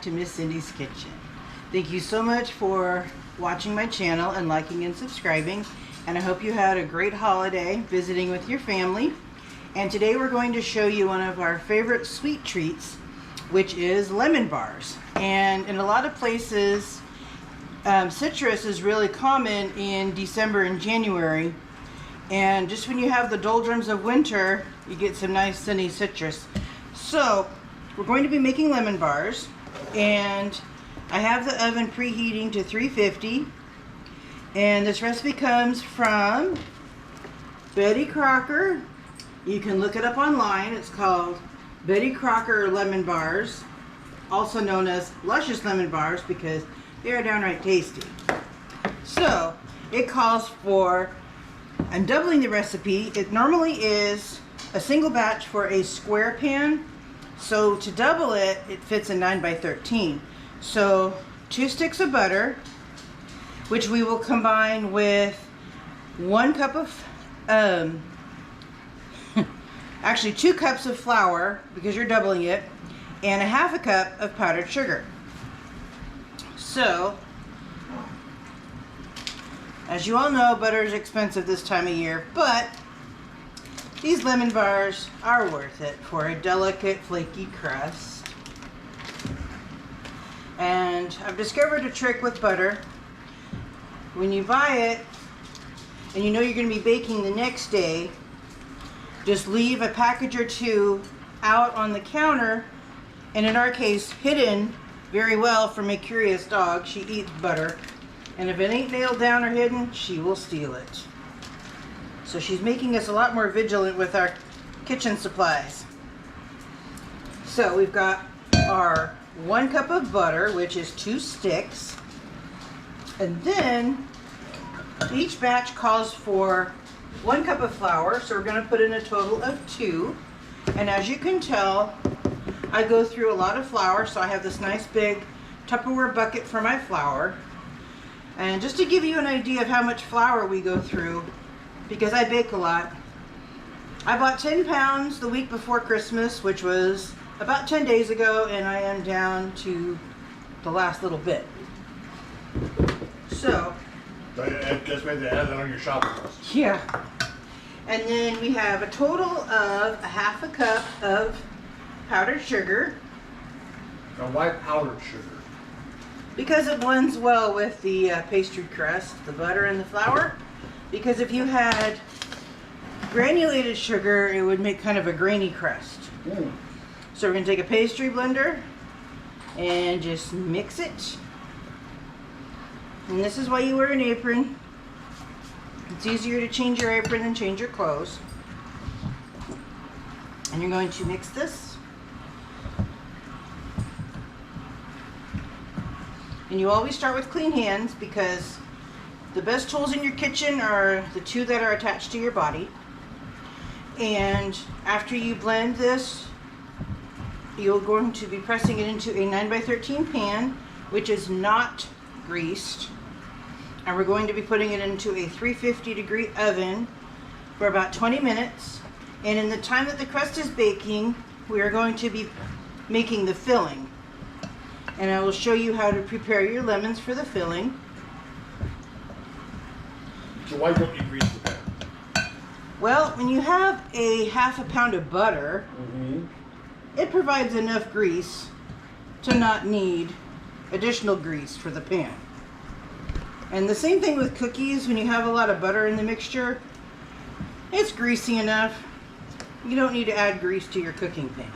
to Miss Cindy's Kitchen. Thank you so much for watching my channel and liking and subscribing, and I hope you had a great holiday visiting with your family. And today we're going to show you one of our favorite sweet treats, which is lemon bars. And in a lot of places, citrus is really common in December and January, and just when you have the doldrums of winter, you get some nice sunny citrus. So we're going to be making lemon bars, and I have the oven preheating to 350, and this recipe comes from Betty Crocker. You can look it up online. It's called Betty Crocker Lemon Bars, also known as Luscious Lemon Bars because they are downright tasty. So it calls for, I'm doubling the recipe. It normally is a single batch for a square pan. So to double it, it fits in 9 by 13. So 2 sticks of butter, which we will combine with 1 cup of, actually 2 cups of flour because you're doubling it, and 1/2 cup of powdered sugar. So, as you all know, butter is expensive this time of year, but these lemon bars are worth it for a delicate, flaky crust. And I've discovered a trick with butter. When you buy it, and you know you're going to be baking the next day, just leave a package or 2 out on the counter, and in our case, hidden very well from a curious dog. She eats butter, and if it ain't nailed down or hidden, she will steal it. So she's making us a lot more vigilant with our kitchen supplies. So we've got our 1 cup of butter, which is 2 sticks. And then each batch calls for 1 cup of flour, so we're going to put in a total of 2. And as you can tell, I go through a lot of flour, so I have this nice big Tupperware bucket for my flour. And just to give you an idea of how much flour we go through, because I bake a lot, I bought 10 pounds the week before Christmas, which was about 10 days ago, and I am down to the last little bit. So, just made to add that on your shopping list. yeah. And then we have a total of 1/2 cup of powdered sugar. Now, why powdered sugar? Because it blends well with the pastry crust, the butter and the flour. Because if you had granulated sugar, it would make kind of a grainy crust. So we're going to take a pastry blender and just mix it. And this is why you wear an apron. It's easier to change your apron than change your clothes. And you're going to mix this. And you always start with clean hands, because the best tools in your kitchen are the 2 that are attached to your body. And after you blend this, you're going to be pressing it into a 9 by 13 pan, which is not greased. And we're going to be putting it into a 350-degree oven for about 20 minutes. And in the time that the crust is baking, we are going to be making the filling. And I will show you how to prepare your lemons for the filling. So why don't you grease the pan? Well, when you have a 1/2 pound of butter, it provides enough grease to not need additional grease for the pan. And the same thing with cookies. When you have a lot of butter in the mixture, it's greasy enough. You don't need to add grease to your cooking pan.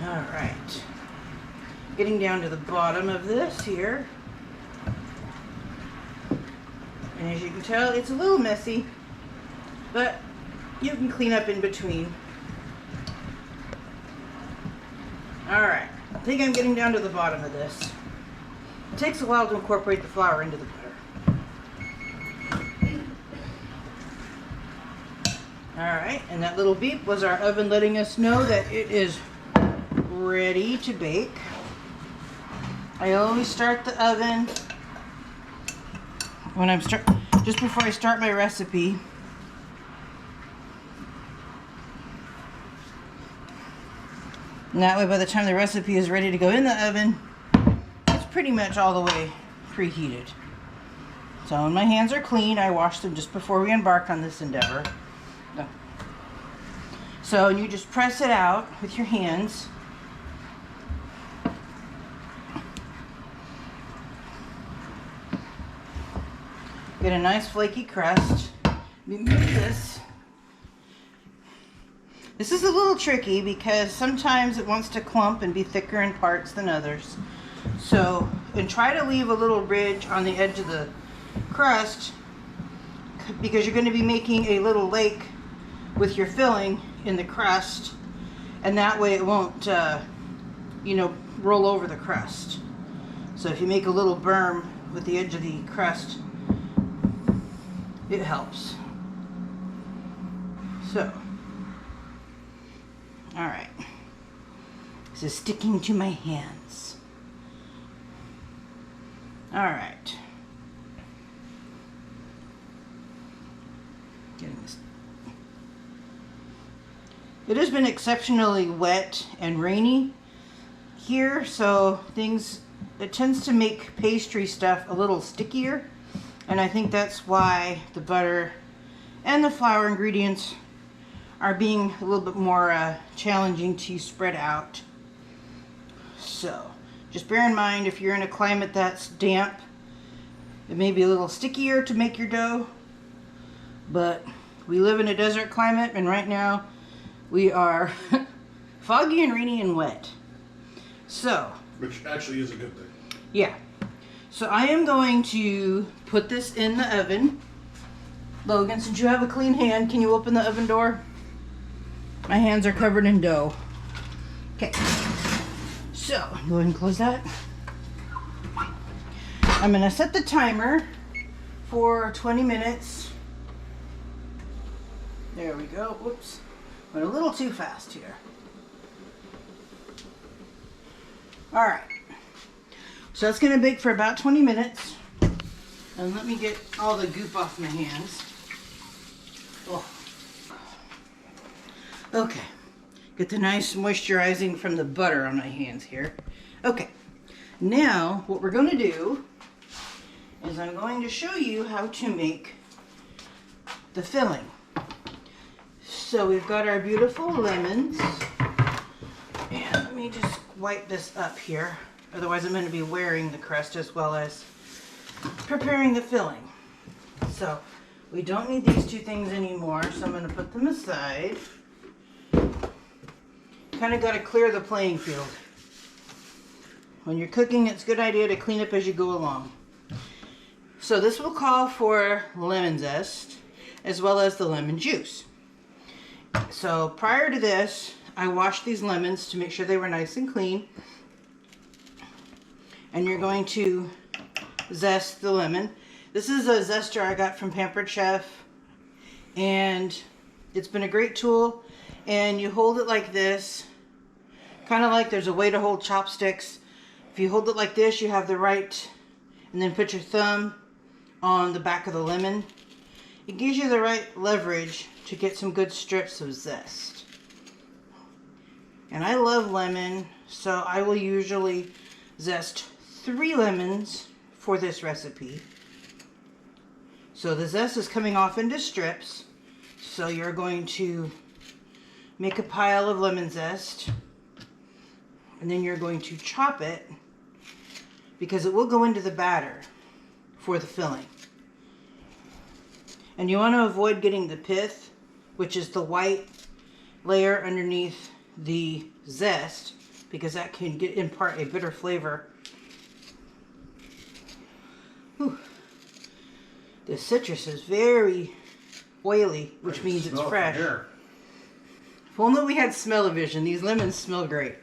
All right, getting down to the bottom of this here. And as you can tell, it's a little messy, but you can clean up in between. All right, I think I'm getting down to the bottom of this. It takes a while to incorporate the flour into the butter. All right, and that little beep was our oven letting us know that it is ready to bake. I always start the oven when just before I start my recipe. And that way, by the time the recipe is ready to go in the oven, it's pretty much all the way preheated. So when my hands are clean, I washed them just before we embark on this endeavor. So you just press it out with your hands. Get a nice flaky crust. Move this. This is a little tricky because sometimes it wants to clump and be thicker in parts than others. So, and try to leave a little ridge on the edge of the crust because you're going to be making a little lake with your filling in the crust, and that way it won't, you know, roll over the crust. So if you make a little berm with the edge of the crust, it helps. So, all right. This is sticking to my hands. All right. Getting this. It has been exceptionally wet and rainy here, so it tends to make pastry stuff a little stickier, and I think that's why the butter and the flour ingredients are being a little bit more challenging to spread out. So just bear in mind, if you're in a climate that's damp, it may be a little stickier to make your dough, but we live in a desert climate, and right now we are foggy and rainy and wet. So, which actually is a good thing. Yeah. So I am going to put this in the oven. Logan, since you have a clean hand, can you open the oven door? My hands are covered in dough. Okay. So, go ahead and close that. I'm going to set the timer for 20 minutes. There we go. Whoops. Went a little too fast here. All right. So that's going to bake for about 20 minutes. And let me get all the goop off my hands. Oh. Okay. Get the nice moisturizing from the butter on my hands here. Okay. Now, what we're going to do is I'm going to show you how to make the filling. So we've got our beautiful lemons. And let me just wipe this up here. Otherwise I'm going to be wearing the crust as well as preparing the filling. So we don't need these two things anymore, so I'm going to put them aside. Kind of got to clear the playing field. When you're cooking, it's a good idea to clean up as you go along. So this will call for lemon zest as well as the lemon juice. So prior to this, I washed these lemons to make sure they were nice and clean. And you're going to zest the lemon. This is a zester I got from Pampered Chef, and it's been a great tool. And you hold it like this, kind of like there's a way to hold chopsticks. If you hold it like this, you have the right, and then put your thumb on the back of the lemon. It gives you the right leverage to get some good strips of zest. And I love lemon, so I will usually zest 3 lemons for this recipe. So the zest is coming off into strips. So you're going to make a pile of lemon zest, and then you're going to chop it because it will go into the batter for the filling. And you want to avoid getting the pith, which is the white layer underneath the zest, because that can impart a bitter flavor. Whew. The citrus is very oily, which means it's fresh. If only we had smell-o-vision. These lemons smell great.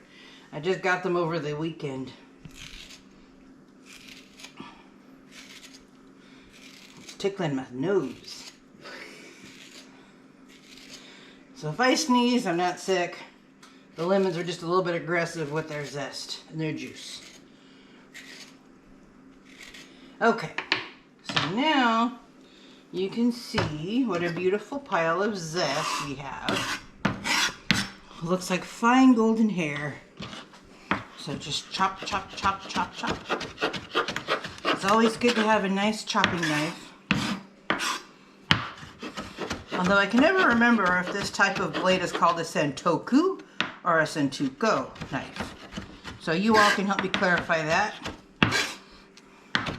I just got them over the weekend. It's tickling my nose. So if I sneeze, I'm not sick. The lemons are just a little bit aggressive with their zest and their juice. Okay, so now you can see what a beautiful pile of zest we have. looks like fine golden hair. So just chop, chop, chop, chop, chop. It's always good to have a nice chopping knife. Although I can never remember if this type of blade is called a Sentoku or a Sentuko knife. So you all can help me clarify that.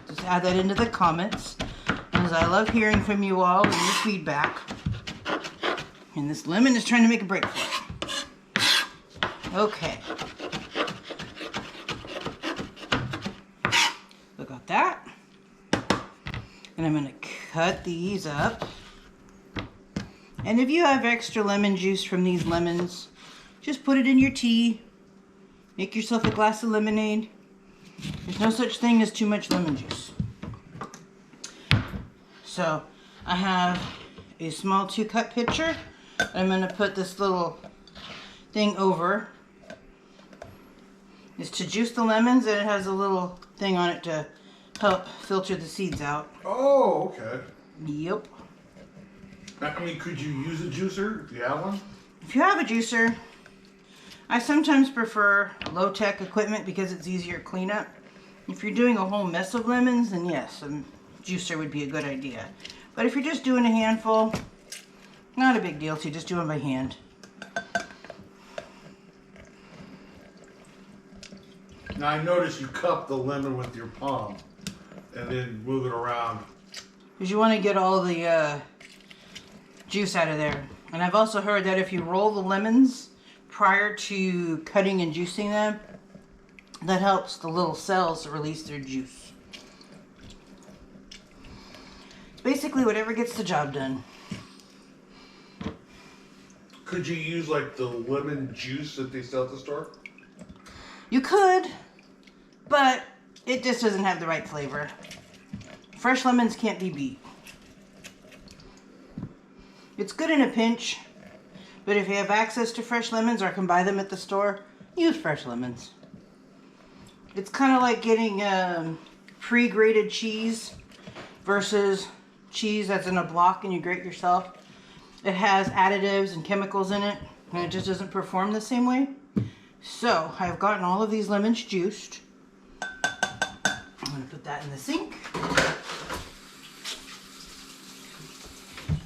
Just add that into the comments, as I love hearing from you all and your feedback. And this lemon is trying to make a break for it. Okay. Look at that. And I'm going to cut these up. And if you have extra lemon juice from these lemons, just put it in your tea. Make yourself a glass of lemonade. There's no such thing as too much lemon juice. So I have a small 2-cup pitcher. I'm going to put this little thing over. It's to juice the lemons, and it has a little thing on it to help filter the seeds out. Oh, okay. Yep. I mean, could you use a juicer if you have one? If you have a juicer, I sometimes prefer low-tech equipment because it's easier cleanup. If you're doing a whole mess of lemons, then yes, a juicer would be a good idea. But if you're just doing a handful, not a big deal to just do them by hand. Now I noticed you cup the lemon with your palm and then move it around. Because you want to get all the juice out of there. And I've also heard that if you roll the lemons prior to cutting and juicing them, that helps the little cells release their juice. It's basically whatever gets the job done. Could you use like the lemon juice that they sell at the store? You could, but it just doesn't have the right flavor. Fresh lemons can't be beat. It's good in a pinch, but if you have access to fresh lemons or can buy them at the store, use fresh lemons. It's kind of like getting pre-grated cheese versus cheese that's in a block and you grate yourself. It has additives and chemicals in it, and it just doesn't perform the same way. So I've gotten all of these lemons juiced. I'm going to put that in the sink.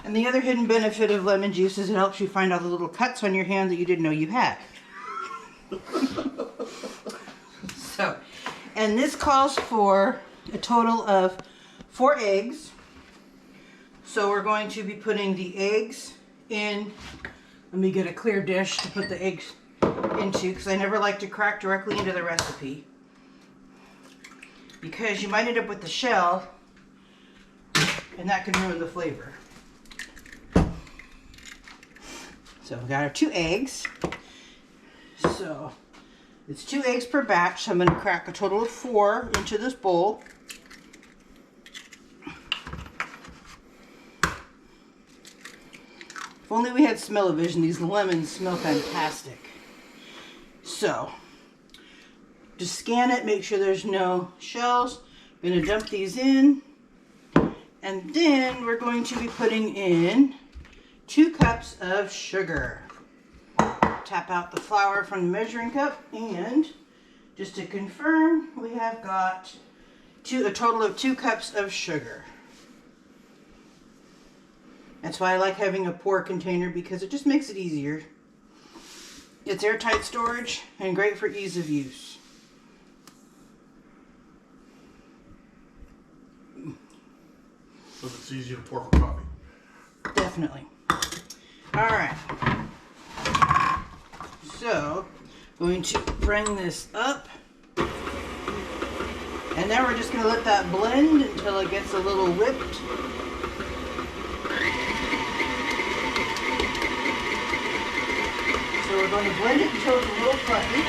And the other hidden benefit of lemon juice is it helps you find all the little cuts on your hand that you didn't know you had. So, and this calls for a total of 4 eggs. So we're going to be putting the eggs in. Let me get a clear dish to put the eggs into, because I never like to crack directly into the recipe, because you might end up with the shell and that can ruin the flavor. So we got our 2 eggs. So it's 2 eggs per batch. So I'm going to crack a total of 4 into this bowl. If only we had smell-o-vision. These lemons smell fantastic. So just scan it, make sure there's no shells. I'm going to dump these in. And then we're going to be putting in 2 cups of sugar. Tap out the flour from the measuring cup, and just to confirm, we have got a total of 2 cups of sugar. That's why I like having a pour container, because it just makes it easier. It's airtight storage and great for ease of use. So it's easier to pour for coffee. Definitely. Alright. So, going to bring this up. And now we're just going to let that blend until it gets a little whipped. So we're going to blend it until it's a little fluffy.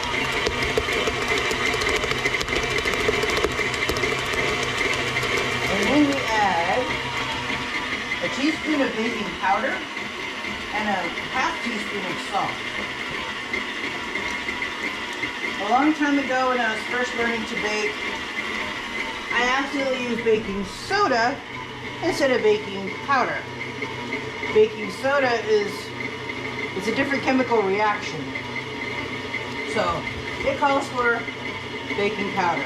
And then we add a teaspoon of baking powder and a half teaspoon of salt. A long time ago when I was first learning to bake, I accidentally used baking soda instead of baking powder. Baking soda is It's a different chemical reaction. So it calls for baking powder.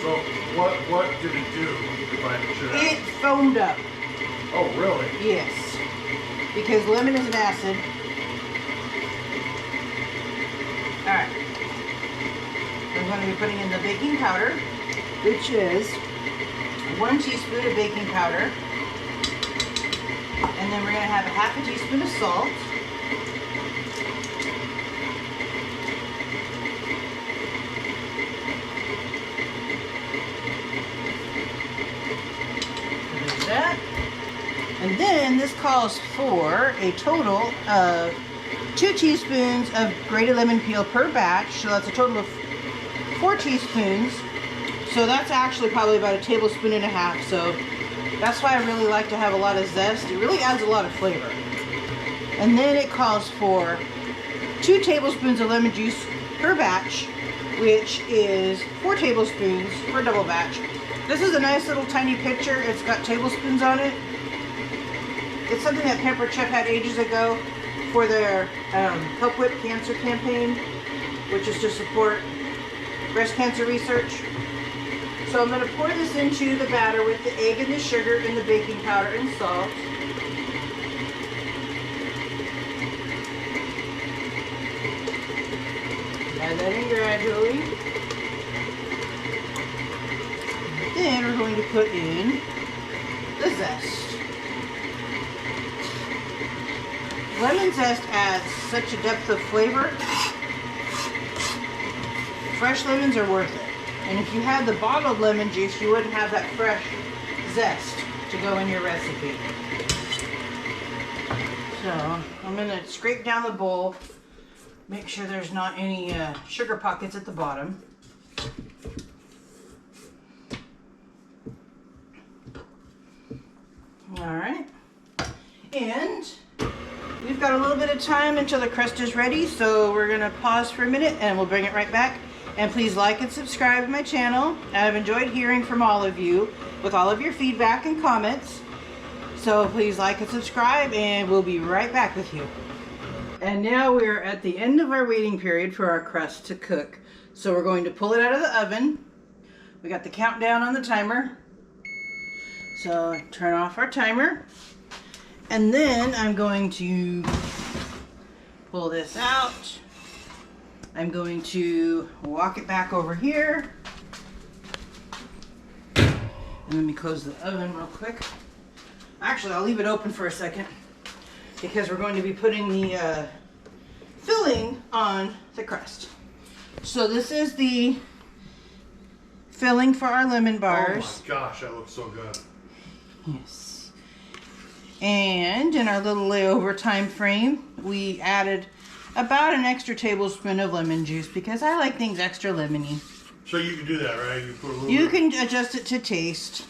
So what did it do if I should have? It foamed up. Oh, really? Yes. Because lemon is an acid. Alright. I'm going to be putting in the baking powder, which is 1 teaspoon of baking powder. And then we're going to have a half a teaspoon of salt. There's that. And then this calls for a total of 2 teaspoons of grated lemon peel per batch. So that's a total of 4 teaspoons. So that's actually probably about a tablespoon and a half. So that's why I really like to have a lot of zest. It really adds a lot of flavor. And then it calls for 2 tablespoons of lemon juice per batch, which is 4 tablespoons per double batch. This is a nice little tiny pitcher. It's got tablespoons on it. It's something that Pampered Chef had ages ago for their Help Whip Cancer campaign, which is to support breast cancer research. So I'm going to pour this into the batter with the egg and the sugar and the baking powder and salt. Add that in gradually. Then we're going to put in the zest. Lemon zest adds such a depth of flavor. Fresh lemons are worth it. And if you had the bottled lemon juice, you wouldn't have that fresh zest to go in your recipe. So I'm going to scrape down the bowl, make sure there's not any sugar pockets at the bottom. Alright. And we've got a little bit of time until the crust is ready, so we're going to pause for a minute and we'll bring it right back. And please like and subscribe to my channel. I've enjoyed hearing from all of you with all of your feedback and comments. So please like and subscribe and we'll be right back with you. And now we're at the end of our waiting period for our crust to cook. So we're going to pull it out of the oven. We got the countdown on the timer. So turn off our timer. And then I'm going to pull this out. I'm going to walk it back over here. And let me close the oven real quick. Actually, I'll leave it open for a second because we're going to be putting the filling on the crust. So this is the filling for our lemon bars. Oh my gosh, that looks so good. Yes. And in our little layover time frame, we added about an extra tablespoon of lemon juice because I like things extra lemony. So you can do that, right? You put a little You bit. can adjust it to taste.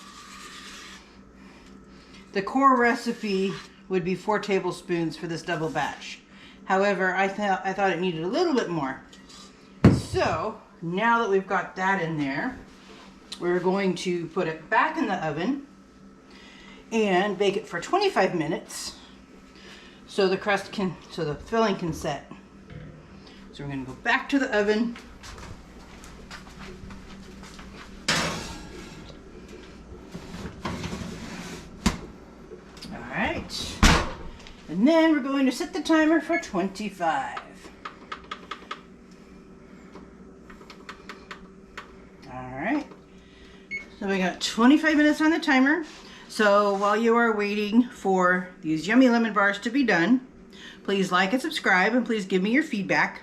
The core recipe would be 4 tablespoons for this double batch. However, I thought it needed a little bit more. So now that we've got that in there, we're going to put it back in the oven and bake it for 25 minutes so the filling can set. So we're going to go back to the oven. All right. And then we're going to set the timer for 25. All right. So we got 25 minutes on the timer. So while you are waiting for these yummy lemon bars to be done, please like and subscribe and please give me your feedback.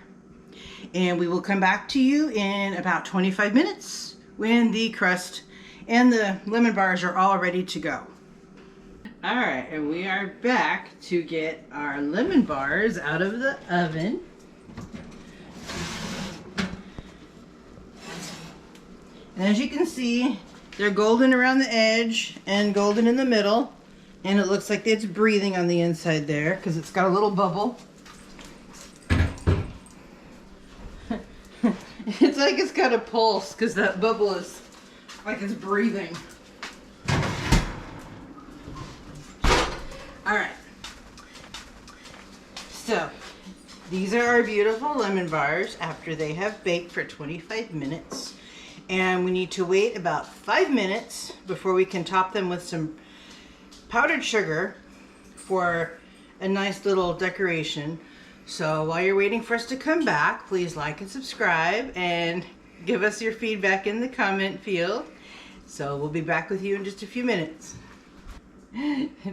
And we will come back to you in about 25 minutes when the crust and the lemon bars are all ready to go. All right, and we are back to get our lemon bars out of the oven. And as you can see, they're golden around the edge and golden in the middle. And it looks like it's breathing on the inside there because it's got a little bubble. It's like it's got a pulse because that bubble is like it's breathing. All right. So, these are our beautiful lemon bars after they have baked for 25 minutes. And we need to wait about 5 minutes before we can top them with some powdered sugar for a nice little decoration. So while you're waiting for us to come back, please like and subscribe and give us your feedback in the comment field. So we'll be back with you in just a few minutes.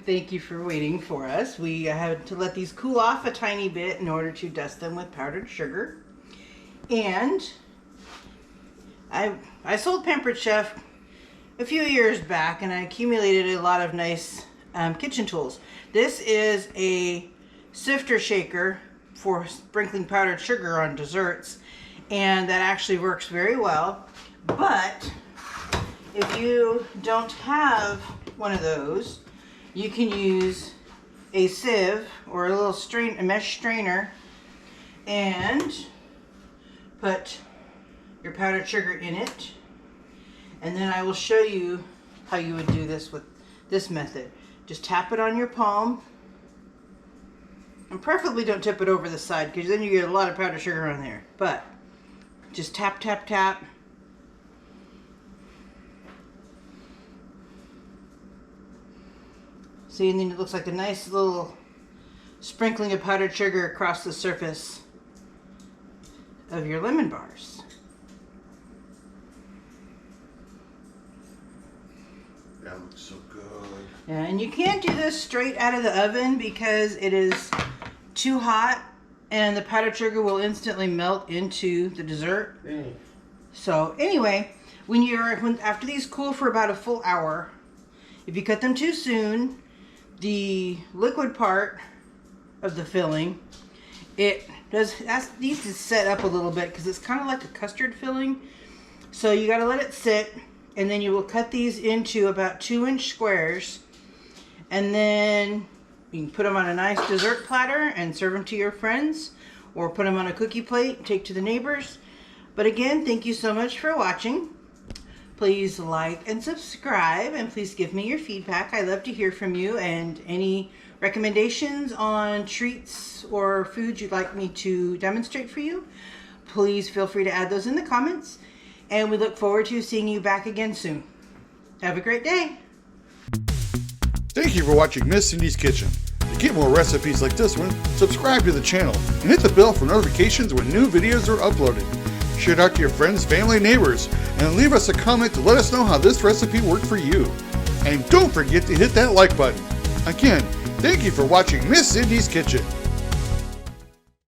Thank you for waiting for us. We had to let these cool off a tiny bit in order to dust them with powdered sugar. And I sold Pampered Chef a few years back, and I accumulated a lot of nice kitchen tools. This is a sifter shaker for sprinkling powdered sugar on desserts, and that actually works very well. But if you don't have one of those, you can use a sieve or a little a mesh strainer and put your powdered sugar in it. And then I will show you how you would do this with this method. Just tap it on your palm. And preferably don't tip it over the side, because then you get a lot of powdered sugar on there. But just tap, tap, tap. See, and then it looks like a nice little sprinkling of powdered sugar across the surface of your lemon bars. That looks so good. Yeah, and you can't do this straight out of the oven because it is too hot and the powdered sugar will instantly melt into the dessert. So anyway, after these cool for about a full hour, if you cut them too soon, the liquid part of the filling, needs to set up a little bit because it's kind of like a custard filling. So you got to let it sit, and then you will cut these into about 2-inch squares, and then you can put them on a nice dessert platter and serve them to your friends, or put them on a cookie plate and take to the neighbors. But again, thank you so much for watching. Please like and subscribe, and please give me your feedback. I love to hear from you, and any recommendations on treats or foods you'd like me to demonstrate for you, please feel free to add those in the comments. And we look forward to seeing you back again soon. Have a great day. Thank you for watching Miss Cindy's Kitchen. To get more recipes like this one, subscribe to the channel and hit the bell for notifications when new videos are uploaded. Share it out to your friends, family, neighbors, and leave us a comment to let us know how this recipe worked for you. And don't forget to hit that like button. Again, thank you for watching Miss Cindy's Kitchen.